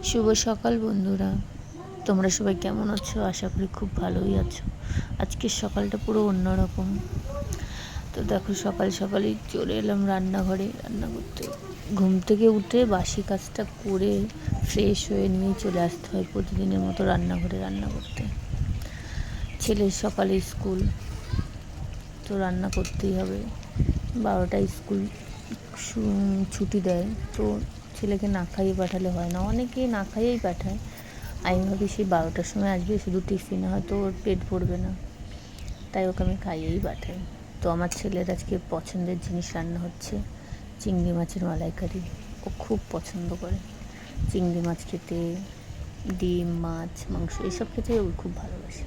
শুভ সকাল বন্ধুরা, তোমরা সবাই কেমন আছো? আশা করি খুব ভালোই আছো। আজকের সকালটা পুরো অন্যরকম। তো দেখো, সকাল সকালই চলে এলাম রান্নাঘরে রান্না করতে। ঘুম থেকে উঠে বাসি কাজটা করে ফ্রেশ হয়ে নিয়ে চলে আসতে হয় প্রতিদিনের মতো রান্নাঘরে রান্না করতে। ছেলের সকালে স্কুল, তো রান্না করতেই হবে। 12টায় স্কুল ছুটি দেয়, তো ছেলেকে না খাইয়ে পাঠালে হয় না। অনেকেই না খাইয়েই পাঠায়। আমি ভাবি সেই 12টার সময় আসবে, শুধু টিফিনে হয়তো ওর পেট ভরবে না, তাই ওকে আমি খাইয়েই পাঠাই। তো আমার ছেলের আজকে পছন্দের জিনিস রান্না হচ্ছে, চিংড়ি মাছের মালাইকারি। ও খুব পছন্দ করে চিংড়ি মাছ খেতে, ডিম, মাছ, মাংস এসব খেতে ও খুব ভালোবাসে।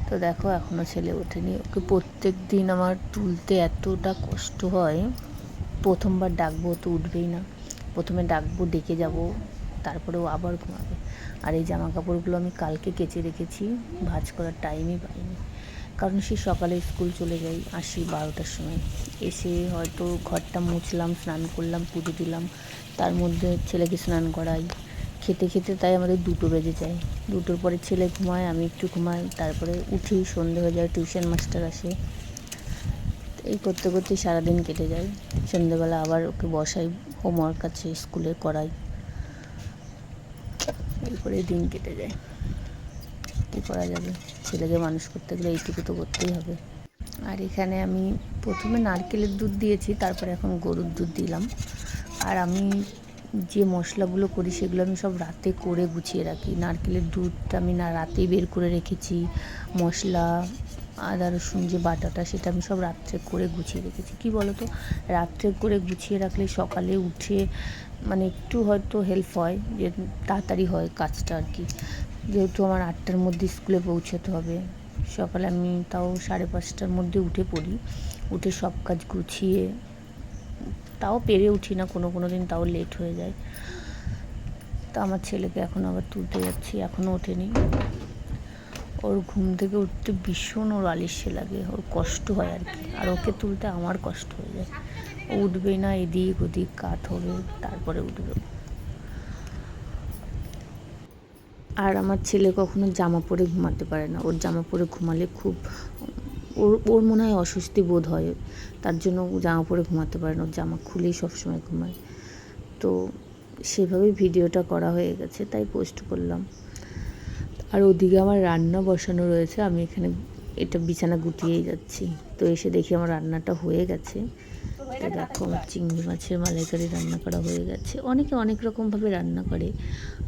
তো দেখো, এখনও ছেলে ওঠেনি। ওকে প্রত্যেক দিন আমার তুলতে এতটা কষ্ট হয়। প্রথমবার ডাকবো তো উঠবেই না। প্রথমে ডাকবো, ডেকে যাব, তারপরে ও আবার ঘুমাবে। আর এই জামা কাপড়গুলো আমি কালকে কেচে রেখেছি, ভাঁজ করার টাইমই পাইনি। কারণ সে সকালে স্কুল চলে যাই, আসি 12টার সময়। এসে হয়তো ঘরটা মুছলাম, স্নান করলাম, পুজো দিলাম, তার মধ্যে ছেলেকে স্নান করাই, খেতে খেতে তাই আমাদের 2টো বেজে যায়। 2টোর পরে ছেলে ঘুমায়, আমি একটু ঘুমাই, তারপরে উঠি, সন্ধে হয়ে যায়, টিউশন মাস্টার আসে। এই করতে করতে সারাদিন কেটে যায়। সন্ধ্যেবেলা আবার ওকে বসাই, হোমওয়ার্ক আছে স্কুলে করাই, এরপরে দিন কেটে যায়। কী করা যাবে, ছেলেকে মানুষ করতে গেলে এইটুকু তো করতেই হবে। আর এখানে আমি প্রথমে নারকেলের দুধ দিয়েছি, তারপরে এখন গরুর দুধ দিলাম। আর আমি যে মশলাগুলো করি সেগুলো আমি সব রাতে করে গুছিয়ে রাখি। নারকেলের দুধটা আমি রাতেই বের করে রেখেছি। মশলা, আদা রসুন যে বাটাটা, সেটা আমি সব রাত্রে করে গুছিয়ে রেখেছি। কী বলো তো, রাত্রে করে গুছিয়ে রাখলে সকালে উঠে মানে একটু হয়তো হেল্প হয়, যে তাড়াতাড়ি হয় কাজটা আর কি। যেহেতু আমার 8টার মধ্যে স্কুলে পৌঁছাতে হবে, সকালে আমি তাও 5:30টার মধ্যে উঠে পড়ি। উঠে সব কাজ গুছিয়ে, তাও পেরে উঠি না, কোনো দিন তাও লেট হয়ে যায়। তা আমার ছেলেকে এখন আবার তুলতে যাচ্ছি, এখনও ওঠেনি। ওর ঘুম থেকে উঠতে ভীষণ ওর আলিস্যে লাগে, ওর কষ্ট হয় আর কি। আর ওকে তুলতে আমার কষ্ট হয়ে যায়। ও উঠবেই না, এদিক ওদিক কাত হবে, তারপরে উঠবে। আর আমার ছেলে কখনো জামা পরে ঘুমাতে পারে না। ওর জামা পরে ঘুমালে খুব ওর মনে হয় অস্বস্তি বোধ হয়, তার জন্য জামা পরে ঘুমাতে পারে না। ওর জামা খুলেই সবসময় ঘুমায়। তো সেভাবেই ভিডিওটা করা হয়ে গেছে, তাই পোস্ট করলাম। আর ওদিকে আমার রান্না বসানো রয়েছে, আমি এখানে এটা বিছানা গুটিয়েই যাচ্ছি। তো এসে দেখি আমার রান্নাটা হয়ে গেছে। তো দেখো, আমার চিংড়ি মাছের মালাইকারি রান্না করা হয়ে গেছে। অনেকে অনেক রকমভাবে রান্না করে,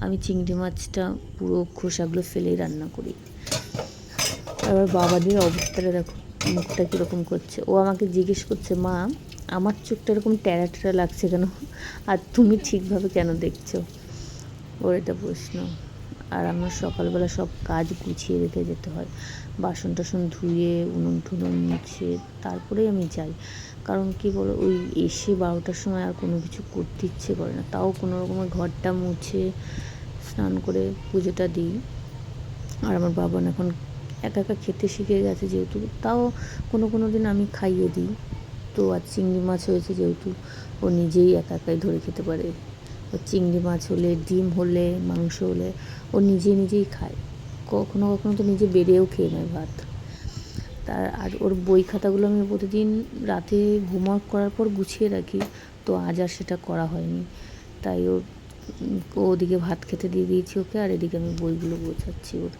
আমি চিংড়ি মাছটা পুরো খোসাগুলো ফেলেই রান্না করি। আবার বাবাদের অবস্থাটা দেখো, মুখটা কীরকম করছে। ও আমাকে জিজ্ঞেস করছে, মা আমার চোখটা এরকম ট্যারা ট্যারা লাগছে কেন, আর তুমি ঠিকভাবে কেন দেখছো, ওর এটা প্রশ্ন। আর আমার সকালবেলা সব কাজ গুছিয়ে রেখে যেতে হয়। বাসন টাসন ধুয়ে, উনুন টুনুন মুছে তারপরেই আমি যাই। কারণ কি বলো, ওই এসে 12টার সময় আর কোনো কিছু করতে ইচ্ছে করে না। তাও কোনো রকমের ঘরটা মুছে স্নান করে পুজোটা দিই। আর আমার বাবা এখন একা একা খেতে শিখে গেছে যেহেতু, তাও কোনো দিন আমি খাইয়ে দিই। তো আর চিংড়ি মাছ হয়েছে যেহেতু, ও নিজেই একা একাই ধরে খেতে পারে। ও চিংড়ি মাছ হলে, ডিম হলে, মাংস হলে ও নিজেই খায়। কখনো তো নিজে বেড়েও খেয়ে নেয় ভাত। আর ওর বই খাতাগুলো আমি প্রতিদিন রাতে হোমওয়ার্ক করার পর গুছিয়ে রাখি। তো আজ আর সেটা করা হয়নি, তাই ওদিকে ভাত খেতে দিয়ে দিয়েছি ওকে, আর এদিকে আমি বইগুলো গোছাচ্ছি ওর।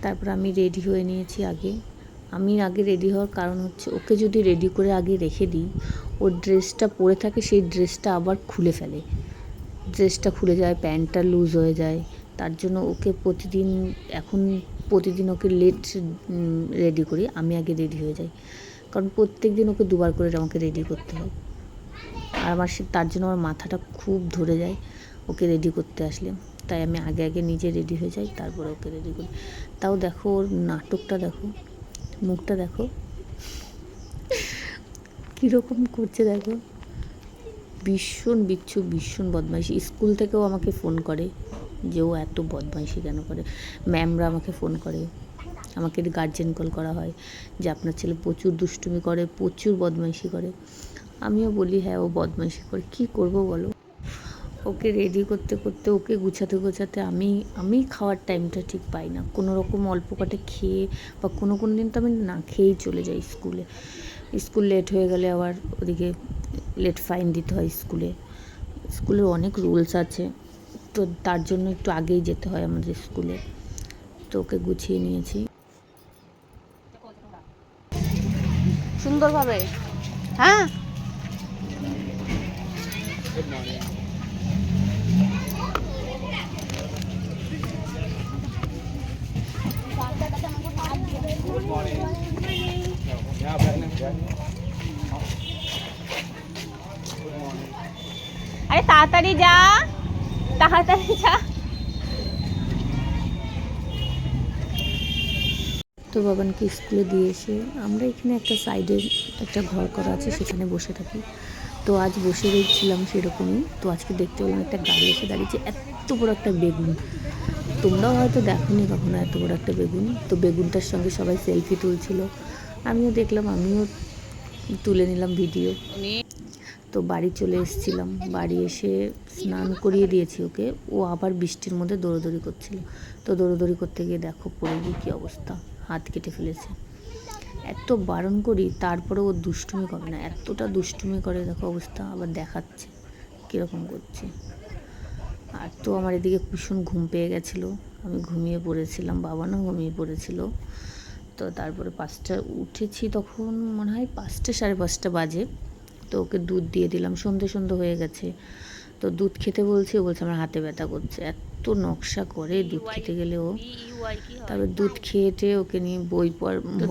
তারপর আমি রেডি হয়ে নিয়েছি আগে। আমি আগে রেডি হওয়ার কারণ হচ্ছে, ওকে যদি রেডি করে আগে রেখে দিই, ওর ড্রেসটা পরে থাকে, সেই ড্রেসটা আবার খুলে ফেলে, ড্রেসটা খুলে যায়, প্যান্টটা লুজ হয়ে যায়। তার জন্য ওকে প্রতিদিন ওকে লেট রেডি করি, আমি আগে রেডি হয়ে যাই। কারণ প্রত্যেক দিন ওকে দুবার করে আমাকে রেডি করতে হয়। আর তার জন্য আমার মাথাটা খুব ধরে যায় ওকে রেডি করতে আসলে। তাই আমি আগে নিজে রেডি হয়ে যাই, তারপরে ওকে রেডি করি। তাও দেখো, ওর নাটকটা দেখো, মুখটা দেখো কীরকম করছে দেখো। ভীষণ বদমাইশি। স্কুল থেকেও আমাকে ফোন করে যে ও এত বদমাইশি কেন করে। ম্যামরা আমাকে ফোন করে, আমাকে গার্জেন কল করা হয় যে আপনার ছেলে প্রচুর দুষ্টুমি করে, প্রচুর বদমাইশি করে। আমিও বলি হ্যাঁ ও বদমাইশি করে, কী করবো বলো। ওকে রেডি করতে করতে, ওকে গুছাতে গোছাতে আমি খাওয়ার টাইমটা ঠিক পাই না। কোনো রকম অল্প কটা খেয়ে বা কোনো দিন তো আমি না খেয়েই চলে যাই স্কুলে। স্কুল লেট হয়ে গেলে আবার ওদিকে লেট ফাইন দিতে হয় স্কুলের অনেক রুলস আছে, তো তার জন্য একটু আগেই যেতে হয় আমাদের স্কুলে। তো ওকে গুছিয়ে নিয়েছি সুন্দরভাবে। হ্যাঁ, আরে তাড়াতাড়ি যা, তাড়াতাড়ি যা। তো বাবানকে স্কুলে দিয়ে এসে আমরা এখানে একটা সাইডে একটা ঘর করা আছে, সেখানে বসে থাকি। তো আজ বসে রয়েছিলাম সেরকমই। তো আজকে দেখতে পেলাম একটা গাড়ি এসে দাঁড়িয়েছে, এত বড় একটা বেগুন। তোমরাও হয়তো দেখোনি কখনো এত বড় একটা বেগুন। তো বেগুনটার সঙ্গে সবাই সেলফি তুলছিল, আমিও দেখলাম, আমিও তুলে নিলাম ভিডিও। তো বাড়ি চলে এসেছিলাম, বাড়ি এসে স্নান করিয়ে দিয়েছি ওকে। ও আবার বৃষ্টির মধ্যে দৌড়োদৌড়ি করছিল। তো দৌড়োদৌড়ি করতে গিয়ে দেখো পড়ে গিয়ে কী অবস্থা, হাত কেটে ফেলেছে। এত বারণ করি তারপরে ও দুষ্টুমি করে না, এতটা দুষ্টুমি করে, দেখো অবস্থা। আবার দেখাচ্ছে কীরকম করছে। আর তো আমার এদিকে ভীষণ ঘুম পেয়ে গেছিলো, আমি ঘুমিয়ে পড়েছিলাম, বাবানও ঘুমিয়ে পড়েছিল। তো তারপরে 5টা উঠেছি, তখন মনে হয় 5টা সাড়ে 5টা বাজে। তো ওকে দুধ দিয়ে দিলাম, সন্ধে হয়ে গেছে। তো দুধ খেতে বলছে, ও বলছে আমার হাতে ব্যথা করছে। এত নকশা করে দুধ খেতে গেলে ও। তারপর দুধ খেয়েটে ওকে নিয়ে বই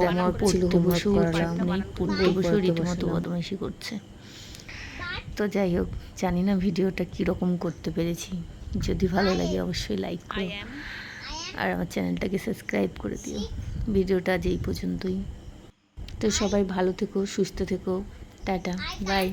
হোমওয়ার্ক ছিল, পড়তে বসে রীতিমতো বদমাইশি করছে। তো যাই হোক, জানি না ভিডিওটা কীরকম করতে পেরেছি। যদি ভালো লাগে অবশ্যই লাইক করো, আর আমার চ্যানেলটাকে সাবস্ক্রাইব করে দিও। ভিডিওটা আজ এই পর্যন্তই। তো সবাই ভালো থেকো, সুস্থ থেকো, টাটা, বাই।